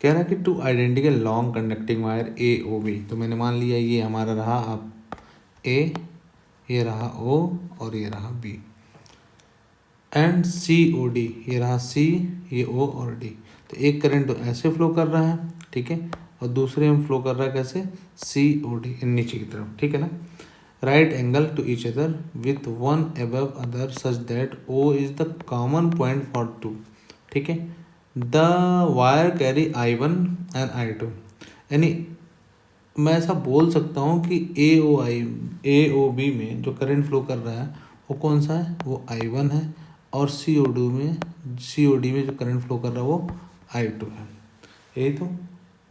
कह रहा है कि two identical long conducting wire A O B, तो मैंने मान लिया ये हमारा रहा अब ए, ये रहा ओ और ये रहा B, and C O D, ये रहा सी, ये ओ और डी। तो एक करंट तो ऐसे फ्लो कर रहा है, ठीक है, और दूसरे में फ्लो कर रहा है कैसे, सी ओ डी नीचे की तरफ, ठीक है ना। Right angle to each other with one above other such that O is the common point for two, ठीक है। The wire carry I one and I two, यानी मैं ऐसा बोल सकता हूँ कि ए ओ बी में जो करंट फ्लो कर रहा है वो कौन सा है, वो आई वन है, और सी ओ डी में जो करंट फ्लो कर रहा है वो आई टू है। यही तो।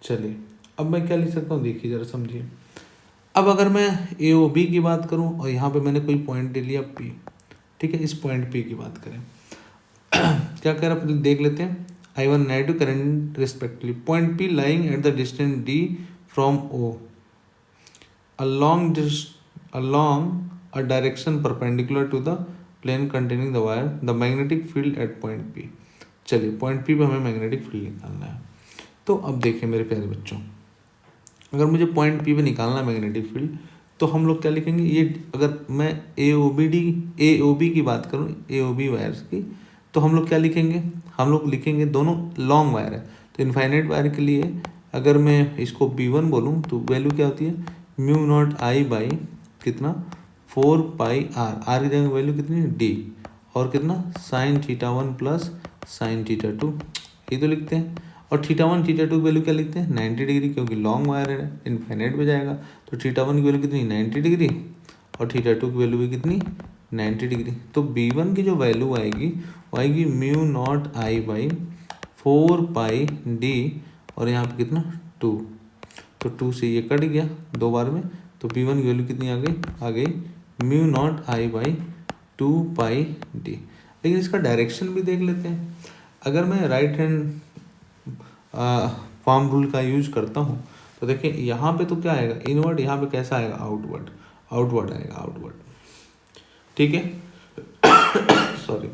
चलिए अब मैं क्या लिख सकता हूँ, देखिए ज़रा समझिए। अब अगर मैं ए ओ बी की बात करूँ और यहाँ पे मैंने कोई पॉइंट ले लिया पी, ठीक है, इस पॉइंट पी की बात करें क्या कह रहा है देख लेते हैं। I one I two current respectively point P lying at the distance D from O along a direction perpendicular to the plane containing the wire, the magnetic field at point P। चलिए point P पे हमें magnetic field निकालना है। तो अब देखिए मेरे प्यारे बच्चों, अगर मुझे पॉइंट पी पे निकालना है मैग्नेटिक फील्ड, तो हम लोग क्या लिखेंगे, ये अगर मैं ए ओ बी की बात करूँ, ए ओ बी वायर्स की, तो हम लोग क्या लिखेंगे, हम लोग लिखेंगे दोनों लॉन्ग वायर है, तो इनफाइनाइट वायर के लिए अगर मैं इसको B1 बोलूँ तो वैल्यू क्या होती है, म्यू नॉट आई बाई कितना 4 पाई आर, आर की जगह वैल्यू कितनी है डी, और कितना sine theta one plus sine theta two, ये तो लिखते हैं। और थीटा वन थीटा टू की वैल्यू क्या लिखते हैं 90 डिग्री, क्योंकि लॉन्ग वायर है इनफाइनाइट पे जाएगा, तो थीटा वन की वैल्यू कितनी 90 डिग्री और थीटा टू की वैल्यू भी कितनी 90 डिग्री। तो B1 की जो वैल्यू आएगी वो आएगी mu not I by 4 pi D, और यहाँ पे कितना 2, तो 2 से ये कट गया दो बार में, तो B1 की वैल्यू कितनी आ गई mu not I by 2 pi D. लेकिन इसका डायरेक्शन भी देख लेते हैं। अगर मैं राइट हैंड फॉर्म रूल का यूज करता हूँ तो देखिए यहाँ पे तो क्या आएगा इनवर्ड, यहाँ पे कैसा आएगा आउटवर्ड आएगा आउटवर्ड, ठीक है सॉरी,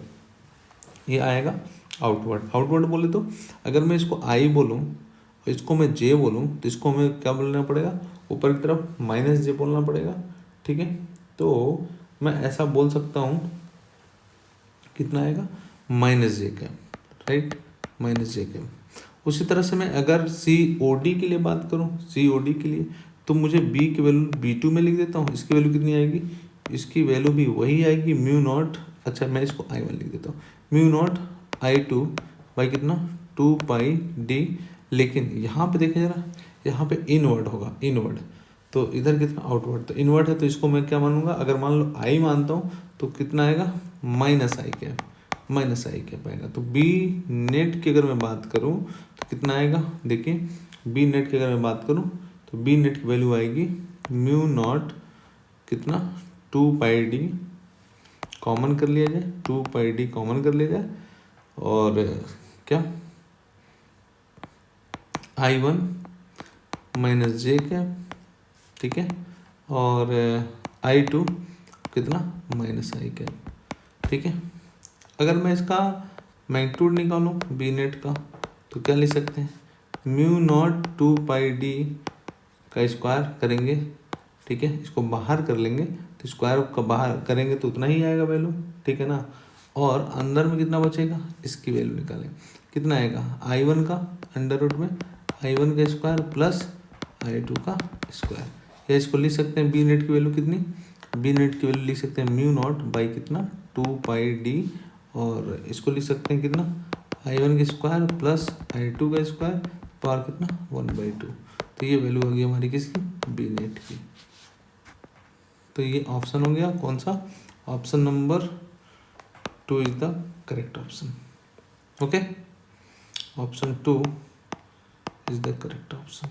ये आएगा आउटवर्ड बोले तो अगर मैं इसको आई बोलूँ और इसको मैं जे बोलूँ तो इसको हमें क्या बोलना पड़ेगा, ऊपर की तरफ माइनस जे बोलना पड़ेगा, ठीक है। तो मैं ऐसा बोल सकता हूँ कितना आएगा माइनस जे का, राइट, माइनस जे का। उसी तरह से मैं अगर सी ओ डी के लिए बात करूँ, सी ओ डी के लिए, तो मुझे बी की वैल्यू B2 में लिख देता हूँ, इसकी वैल्यू कितनी आएगी, इसकी वैल्यू भी वही आएगी म्यू नॉट, अच्छा मैं इसको I1 लिख देता हूँ, म्यू नॉट I2 बाई कितना 2 पाई डी। लेकिन यहाँ पे देखें जरा, यहाँ पे इनवर्ड होगा इनवर्ड, तो इधर कितना आउटवर्ड, तो इनवर्ड है तो इसको मैं क्या मानूंगा, अगर मान लो आई मानता हूँ तो कितना आएगा माइनस आई कैप आएगा। तो बी नेट की अगर मैं बात करूँ तो कितना आएगा, देखिए बी नेट की अगर मैं बात करूँ तो बी नेट की वैल्यू आएगी म्यू नॉट कितना 2 पाई डी, कॉमन कर लिया जाए 2 पाई डी कॉमन कर लिया जाए, और क्या I1 माइनस जे कैप, ठीक है, और I2 कितना माइनस आई कैप, ठीक है। अगर मैं इसका मैग्नीट्यूड निकालूँ बी नेट का तो क्या लिख सकते हैं, म्यू नॉट 2 पाई डी का स्क्वायर करेंगे, ठीक है, इसको बाहर कर लेंगे तो स्क्वायर का बाहर करेंगे तो उतना ही आएगा वैल्यू, ठीक है ना। और अंदर में कितना बचेगा, इसकी वैल्यू निकालें, कितना आएगा I1 का अंडर रूट में I1 का स्क्वायर प्लस I2 का स्क्वायर, या इसको लिख सकते हैं बी नेट की वैल्यू कितनी, बी नेट की वैल्यू लिख सकते हैं म्यू नॉट बाई कितना 2 पाई डी, और इसको लिख सकते हैं कितना I1 का स्क्वायर प्लस I2 का स्क्वायर, पावर कितना 1/2। तो ये वैल्यू होगी हमारी किसकी, बी नेट की। तो ये ऑप्शन हो गया कौन सा, option number 2 is the correct option. Okay, option 2 is the correct option.